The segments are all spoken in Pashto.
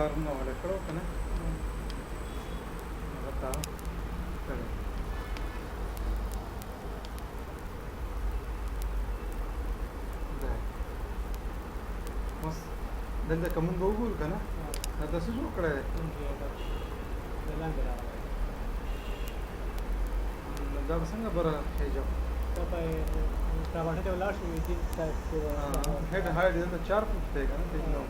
No, le creo que no. No está. Pero. بس دلته کوم وګور کنه دا تاسو جوړ کړی دی دا به څنګه بره خېجو هېډ هایډ دلته 4 فوټ دی کنه دې نو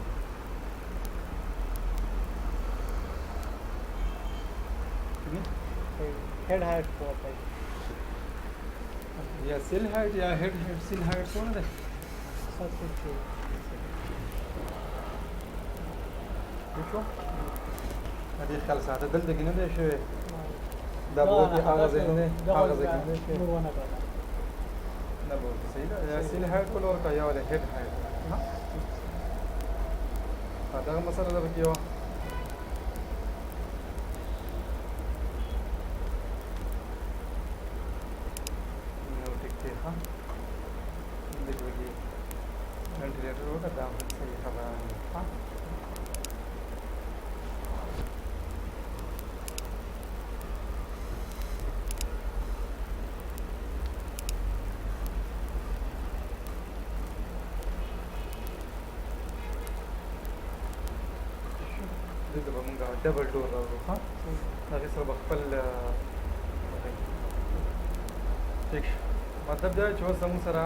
head height बहुत है या cell height या हेड सेल हाइट څونه ده सब कुछ شو هذه خلاص هذا دلته کې نه دی شوی دا به هغه ځای نه هغه ځای کې نه شي نه به صحیح ده یا سیل هایټ کول ورته یا ول هډ هایټ ها دا مسله ده کې یو نو ټیک دی ها دغه وینټیلیټر وکړه دا صحیح خبره ها دغه به مونږه ډبل ډور راوړو ها هغې سره به خپل ټیک شو مطلب دا چې اوس زموږ سره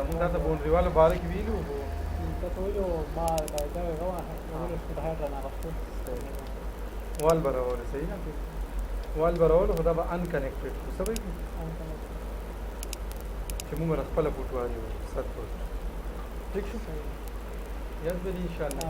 مونږ دا ته باونډري والا باره کې ویلو وال به راوړو صحیح نه وال به راوړو خو دا به انکنیکټډ خو څه به کړو چې مونږ به خپله بوټواري وکړو 100 فوټ ټیک شو یاد به دي انشاءالله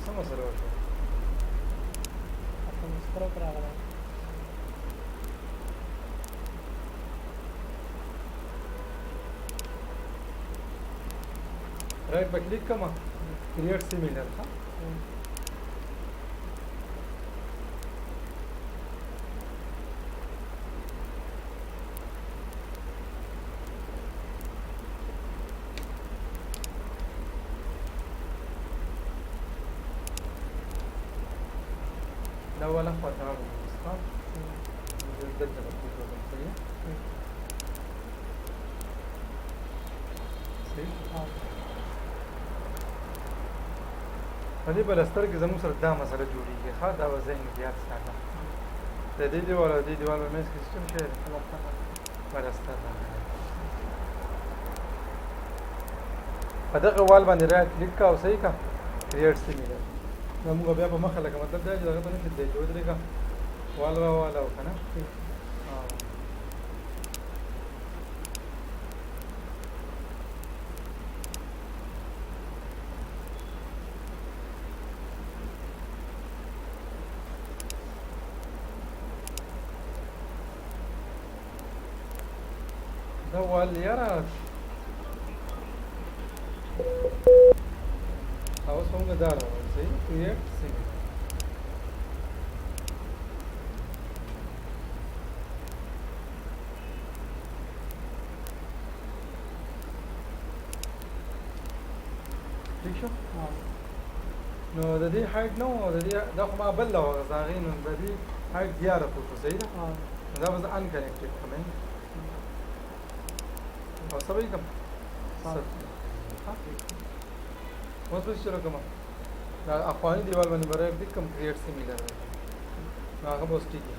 څه مسله وشوه رایټ به کلیک کومه کریټ سیمیلر ها دا ولا خواته راغلو ها دلته به کلیک وکړم صحیح صحیح په دې بلستر کې زموږ سره دا مسله جوړېږي ښه دا به ذهن کې یاد ساته د دې دیوال او دې دیوال په منځ کې سیسټم شی دی بلستر په دغه وال باندې رایټ کلیک کا او صحیح کا کریټ سیمیلر نو موږ بیا په مخه لکه مطلب دا چې دغه ته نه شي دی چې ودرېږه وال راواله که نه دا وال یاره اوس موږ دا راوړو صحیح کریټ سیمیلر ٹھیک شو نو د دې هایټ نو د دې دا خو ما بل لا غزاغې نو د دې هایټ 11 فوټ صحیح ده دا به ان کنیکټډ کوم او سبا کوم اوس څه چلو کوم دا افغاني دیوال باندې برابر دي کوم کریټ سیمیلر نو هغه به ټیک دی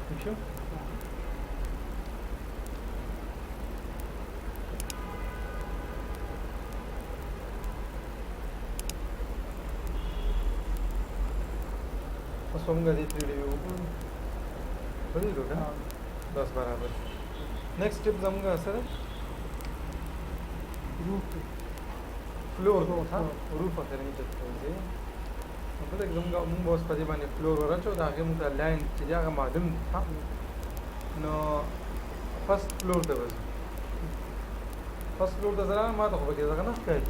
ٹھیک شو اوس موږ دې 3D وګورو صحیح ده بس برابر नेक्स्ट स्टेप जाऊंगा सर रूफ फ्लोर था रूफ अगर नहीं चलते हैं मतलब एकदम का मुंह बहुत पदी बने फ्लोर वाला चो आगे मुझे लाइन चिड़िया का माध्यम था न फर्स्ट फ्लोर पे बस فصل فلور ته ځه ما ته خو پکې دغه نه ښکاري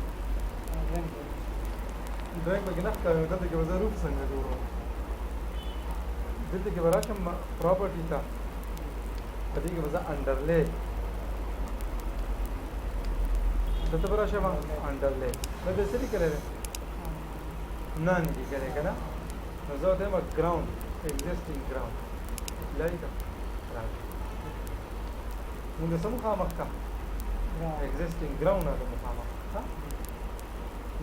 ډرینګ پکې نه ښکاري دلته کې به زه روف څنګه جوړوم دلته کې به راشم پراپرټي ته په دې کې به زه انډرلی دلته به راشم انډرلی دا به څه لیکلی دی نن لیکلی که نه نو زه ورته وایم ګراوند ایګزسټینګ ګراوند لایي که راځي مونږ څه مخامخ که ایګزسټینګ ګراوند هغه مخامخ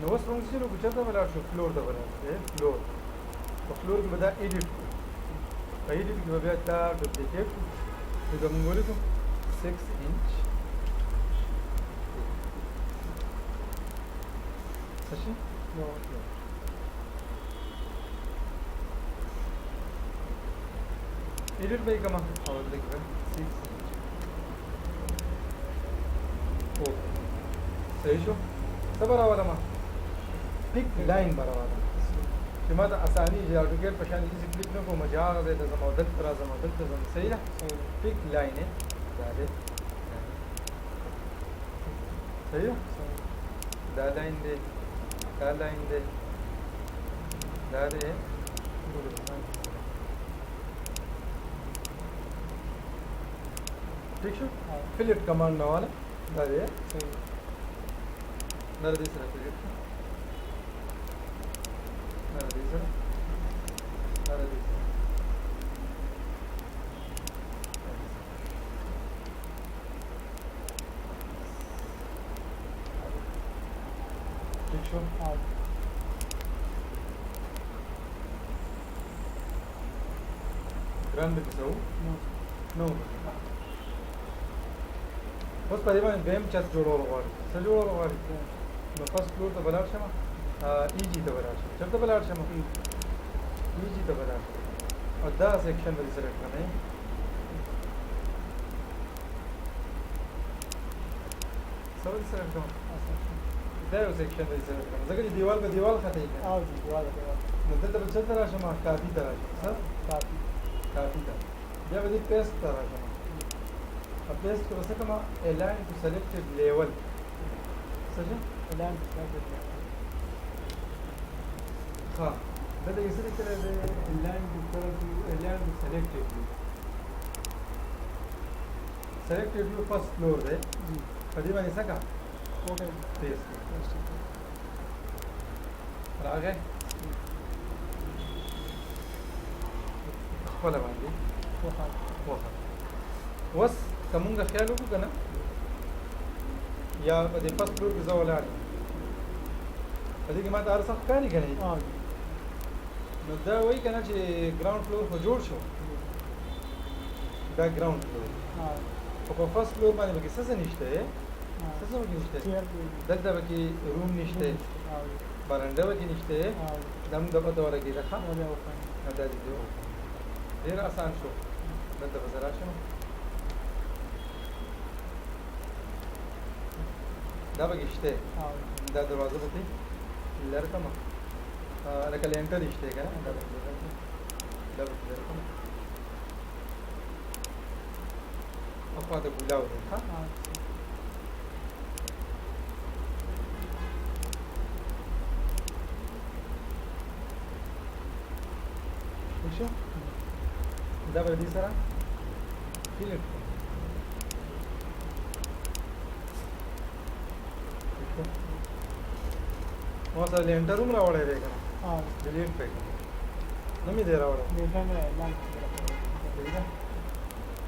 نو اوس مونږ چې نو چېرته ولاړ شو فلور ته ولاړ شو فلور په فلور کې به دا ایډیټ کړو په ایډیټ کې به بیا دا ډوپلیکیټ کړو نو به مونږ ولیکو 6 inch څه شي ایډیټ به یې کومه او دلته کې 6 inch صحیح شو څه به راولم پک لاین به راولم چې ما ته اساني چې اډوکیټ په شان داسې کلیک نه کوم چې هغه ځای ته ځم او دلته راځم او دلته ځم صحیح ده پک لاین یې دا دی صحیح ده دا لاین دی دا لاین دی دا دی ٹھیک شو فلٹ کمانډ نه والا دا دی نه دې سره فلٹ نه دې سره ٹھیک شو ګرانډ کیسو نو اوس په دې باندې دویم چت جوړول غواړي څه جوړول غواړي نو فرست فلور ته بلاړ شم ایجی ته بلاړ شم چېرته بلاړ شم ایجی ته بلاړ شم او دا سیکشن به سلیکټ کړم څه به سلیکټ کوم دا یو سیکشن به سلیکټ کړم ځکه چې دیوال به دیوال خطا یې او دیوال نو دلته به چېرته راشم کافي ته راشم څه کافي ته بیا به دې پیسټ ته راشم پیسټ کې وسه کومه الاین ټو سلیکټډ لیول څه شي اعلان سلیکټډ ها دا د یسری کله د الاین ټو سلیکټډ سلیکټډ یو فرست فلور دی په دې باندې څه کا اوکے پیسټ راغی خپل باندې وخت اوس کومه خیال وکړو کنه یا په دې فرست فلور کې زه ولاړ په دې کې ما ته هر څه ښکاري که نه نو دا وایي که نه چې ګراوند فلور خو جوړ شو دا ګراوند فلور خو په فرست فلور باندې به کې څه څه نشته څه څه به کې نشته دلته به کې روم نشته برنډه به کې نشته دا موږ د پته ورګېده ښه دا دې ډېر اسان شو دلته به زه راشم دا به کې شته دا دروازه به کې لر کومه لکه لینټر یې شته که نه دا به کې لر کومه اخوا ته ګولاو دی ښه ٹھیک شو دا به دې سره فلټ کړو ما سره لینټر هم راوړی دی که نه ډیلیټ پې کړم نه مې دی راوړی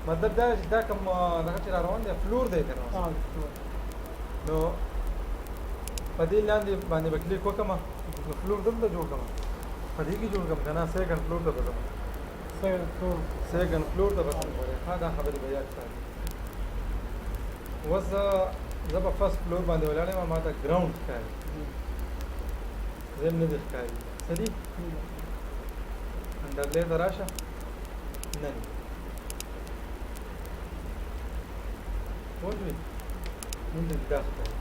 مطلب دا چې دا کوم دغه چې را روان دی فلور دی که نه نو په دې لاندې باندې به کلیک وکړم نو فلور دلته جوړ کړم په دې کې جوړ کړم که نه سیکنډ فلور ته به ځم سیکنډ فلور ته به ځم ها دا خبرې به یاد ساتي اوس زه به فرست فلور باندې ولاړ یم ما ته ګراوند ښکاري زم نه دي ښکاري څه دي انډرلی ته راشه نه دي پوه شوې مونږ دا ښکاري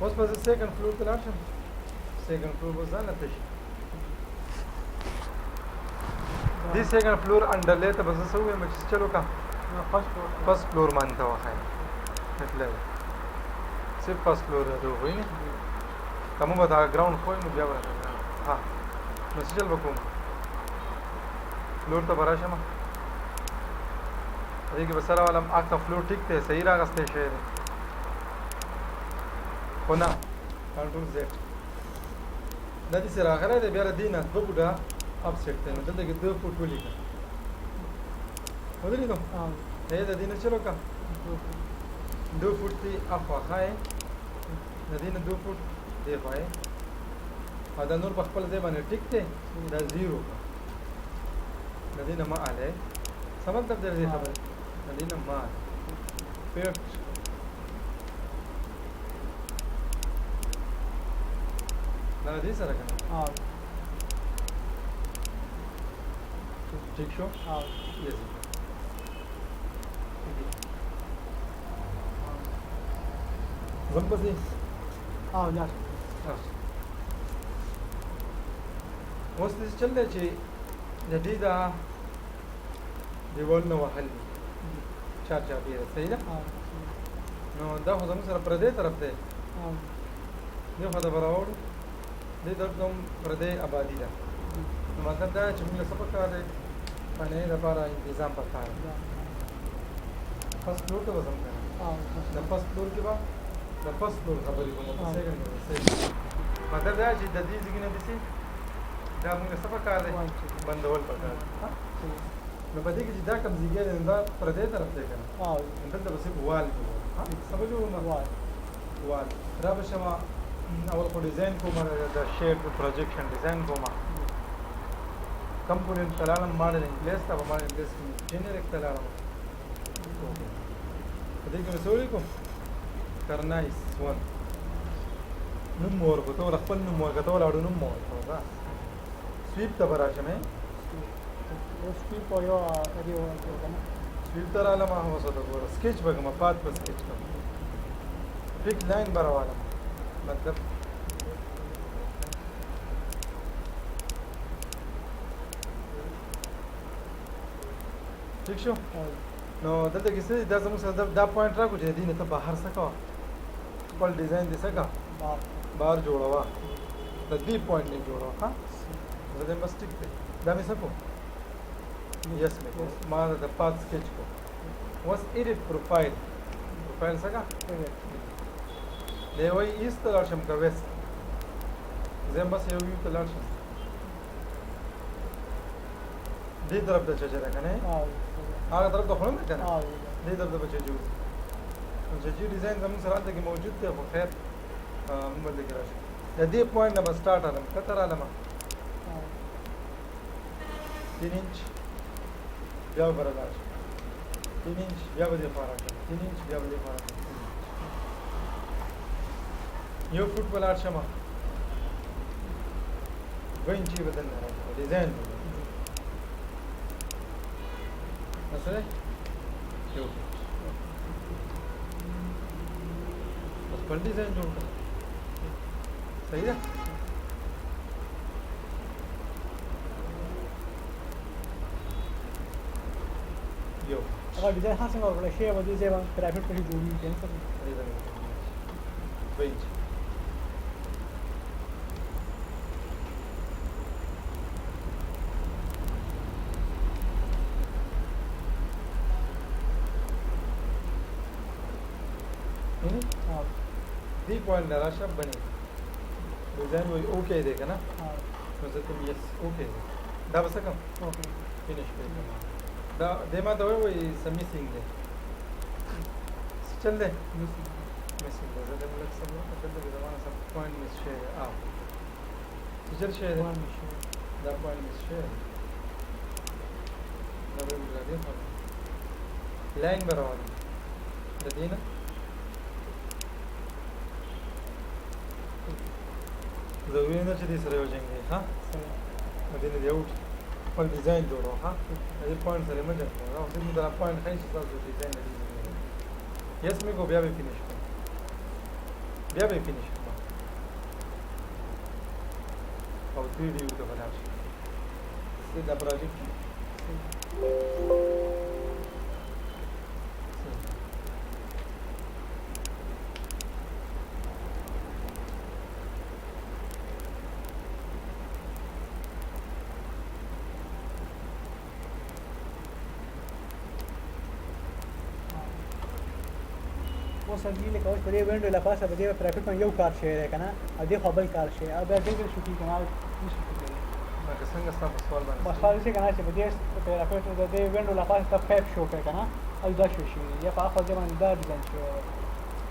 اوس به زه سیکنډ فلور ته لاړ شم سیکنډ فلور به ځان نه تشي دې سیکنډ فلور انډرلی ته به زه څه ووایم چې چلو کا فرست فلور باندې ته وښایم એટલે सिर्फ फर्स्ट फ्लोर है तो वही नहीं कम बता ग्राउंड कोई नहीं बिया बना हाँ मैसेजल बकूम फ्लोर तो भरा शमा अरे कि बसरा वाला आखा फ्लोर ठीक थे सही रहा गस्ते शहर होना कंट्रोल जेट नदी से रहा करे बिया दीना दो बुढ़ा अब सेटते हैं मतलब कि 2 फुट बोली का उधर ही तो हाँ ये दीना चलो का 2 फुट थी अफवा खाए नदीने 2 फुट दे पाए और नूर पखपल दे बने ठीक थे दा जीरो का नदीने मा आले समझ तब दे खबर नदीने मा पेट नदी सर का हाँ ठीक शो हाँ यस ज़ंपसी हाँ यार وصل چلے چی جديدة دیولنا وحل چار چابیر صحیح ده हाँ نو دا خو زموږ سره پردې طرف دی हाँ دی خو د براوړ دې طرف کوم پردې آبادی ده نو مطلب دا چې موږ څه پکار دی باندې لپاره تنظیم پکار دی فرست فلور ته وځم کنه हाँ د فرست فلور کې به د فرست فلور خبرې کوم په سیکنډ مطلب دا چې د دې ځګنه دي چې دا موږ څه پکار دی بندول پکار دی نو په دې کې چې دا کوم ځای دی دا پردې طرف دی کنه हाँ دلته به صرف وال دی ها سمجھو ما वाह وال را به شما اول خو ډیزاین کوم د شیپ پروجیکشن ډیزاین کوم کمپوننت تلالم ماډل انګلیس ته ماډل انګلیس کې جنریک تلالم په دې کې مسوي کوم کرنایس ون نو مور کو ته خپل نو مور کته ولاړو نو مور دا سویپ ته براشمه उसकी पढ़ो अरे वो होगा ना स्वीप तर आला मा हो सतो गोर स्केच बघ मा पाच पर स्केच कर फिक्स लाइन बरावाला मतलब ठीक शो हाँ नो दलते किसे दा समझ दा पॉइंट राखो जे दीने त बाहर सका पल डिजाइन दे सका बाप बाहर जोड़वा त दी पॉइंट नहीं जोड़वा हां जदे बस ठीक थे दा में सको यस में मा द पाथ स्केच को was edit profile profile सका ले वही ईस्ट तलाशम का वेस्ट जेम बस ये व्यू तलाशम दी तरफ द चचरा कने हाँ आगे तरफ तो होना कने हाँ दी तरफ द बचे जो जो डिजाइन हम सरात के मौजूद थे वो खैर हम बोल के राशि दी पॉइंट नंबर स्टार्ट आलम कतर आलम 3 इंच या बराबर 3 इंच या बजे फारा 3 इंच या बजे फारा यो फुट पलाट शमा 2 इंची बदल रहा डिजाइन असले यो बस पर डिजाइन जोड़ सही है यो अगर डिजाइन हाँ संग और बड़ा शेयर वजह से प्राइवेट कहीं जोड़ी है सब वेट हाँ दी पॉइंट डरा शब बने डिजाइन वही ओके देगा ना हाँ मतलब तुम यस ओके दा बस कम ओके फिनिश पे दा देमा तो वही मिसिंग दे चल दे मिसिंग दे जब लग सब तो जब जमाना सब पॉइंट मिस शेयर आ चल शेयर दा पॉइंट मिस शेयर दा भी लगे लाइन बराबर दीना ضروري نه چې دې سره یو جنګ ها دې نه یو خپل ډیزاین جوړو ها دې پوینټ سره مجه او دې دا پوینټ خای چې تاسو ډیزاین دې یس مې کو بیا به فینیش بیا به فینیش او دې دې یو ته بنا شي دا پروجیکټ اوس دې لکه اوس په دې وینډو له پاسه په دې پرایویټ باندې یو کار شي دی که نه او دې خوا بل کار شي او بیا دې شو کېږي که نه نشي کېدلی لکه څنګه ستا په سوال باندې بس خالص که نه چې په دې پرایویټ د دې وینډو له پاسه ته پیپ شو کړې که نه او دا شو شوي دي یا په هغه ځای باندې دا ډیزاین شوی دی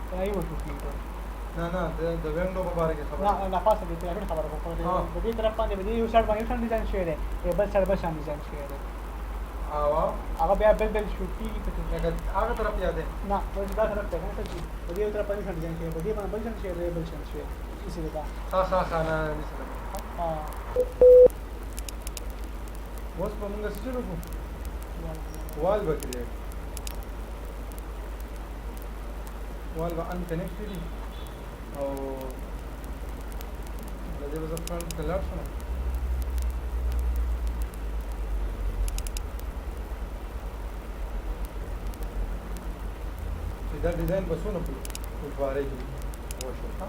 که نه یو شو کېږي نه د وینډو په باره کې خبره نه پاسه دې پرایویټ خبره کوم د دې طرف باندې په دې یو سایډ باندې یو شان ډیزاین شوی دی بل سایډ بل شان ډیزاین شوی دی هغه بیا بل شو کېږي لکه هغه طرف یاد دی نه بس دا طرف ته کنه چې په دې طرف باندې شان ډیزاین شوی په دې باندې بل شان شوی بل شان شوی څه دی دا ها نه مثلا اوس په موږ څه وکړو وال وکړي وال به ان کنیکټ دي او د دې وځ فرنٹ کلر شنو دا ډیزاین بسونه په فواره کې وشو ها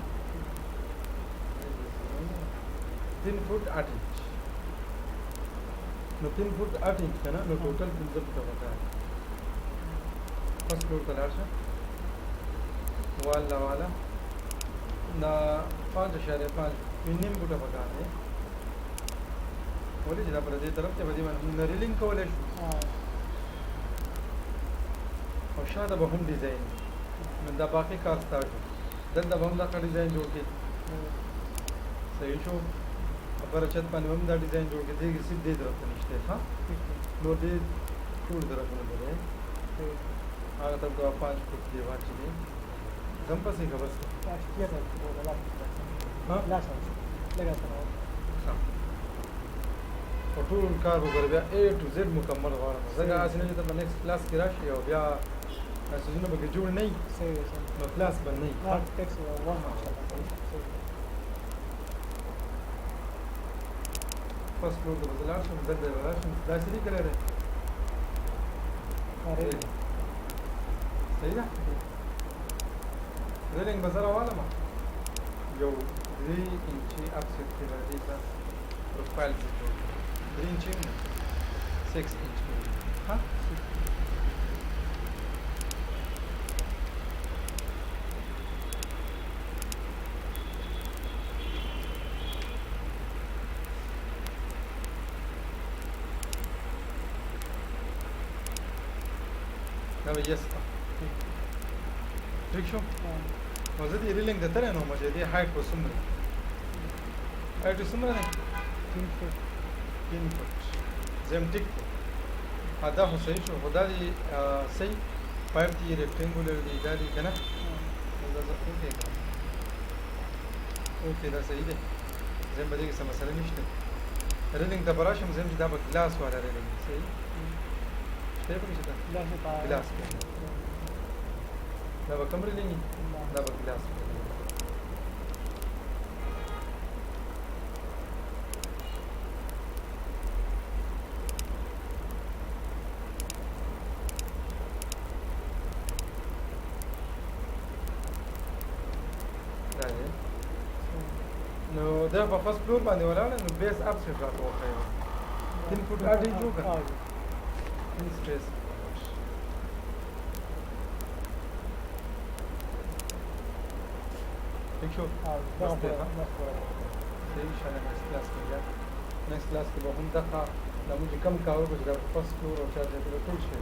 3 فوټ 8 انچ نو 3 فوټ 8 انچ کنه نو ټوټل 15 فوټه وکړه فرست فلور ته لاړ شه والا دا 5.5 نیم فوټه پکار دی ولې چې دا پر دې طرف ته باندې باندې ریلینګ کولای شو او شاته به هم ډیزاین نو دا باقي کار سٹارټ دلته به هم دا ډیزاین جوړ کړي صحیح شو خبره چت باندې هم دا ډیزاین جوړ کړي دغه سیده طرف ته نشته ها نو دې ټول طرفونه ده هغه ته 5 فوټ دی واچي دي زم پسې خبر څه ها لا څه لګا سره او ټول کار وګور بیا A to Z مکمل غواړم زګه اسنه چې ته نیکسټ کلاس کې راشي او بیا اسونه به جوړ نه صحیح نو کلاس باندې نه ټیکس وان ماشاءالله فرست فلور ته بدلار شم دلته راشم دا سړي کړی دی صحیح ده ریلینګ به زه راوالم یو 3 انچي اپسیټ کې راځي دا پروفایل کې جوړ 3 انچي 6 انچ ها دا به یس ٹھیک شو نو زه دې ریلینګ د ترې نو مجه دې هایټ په څومره هایټ څومره ده 3 فوټ زم ټیک دا خو صحیح شو خدا دې صحیح پایپ دې ریکټنګولر دی دا دې کنه دا زه اوکې دا صحیح ده زم به دې څه مسله نشته ریلینګ د براشم زم چې دا په ګلاس والا ریلینګ صحیح شته په څه ګلاس دا به کوم ریلینګ دا به ګلاس نو دا په فرست فلور باندې ولاړه نو بیس اپ څخه راته وخایو 3 فوټ 8 انچ وکړه ان سپیس ٹھیک شو صحیح شاله نیکسٹ کلاس کې بیا نیکسٹ کلاس کې به هم دغه د موږ کم کارو چې د فرست فلور او چارج ټول شي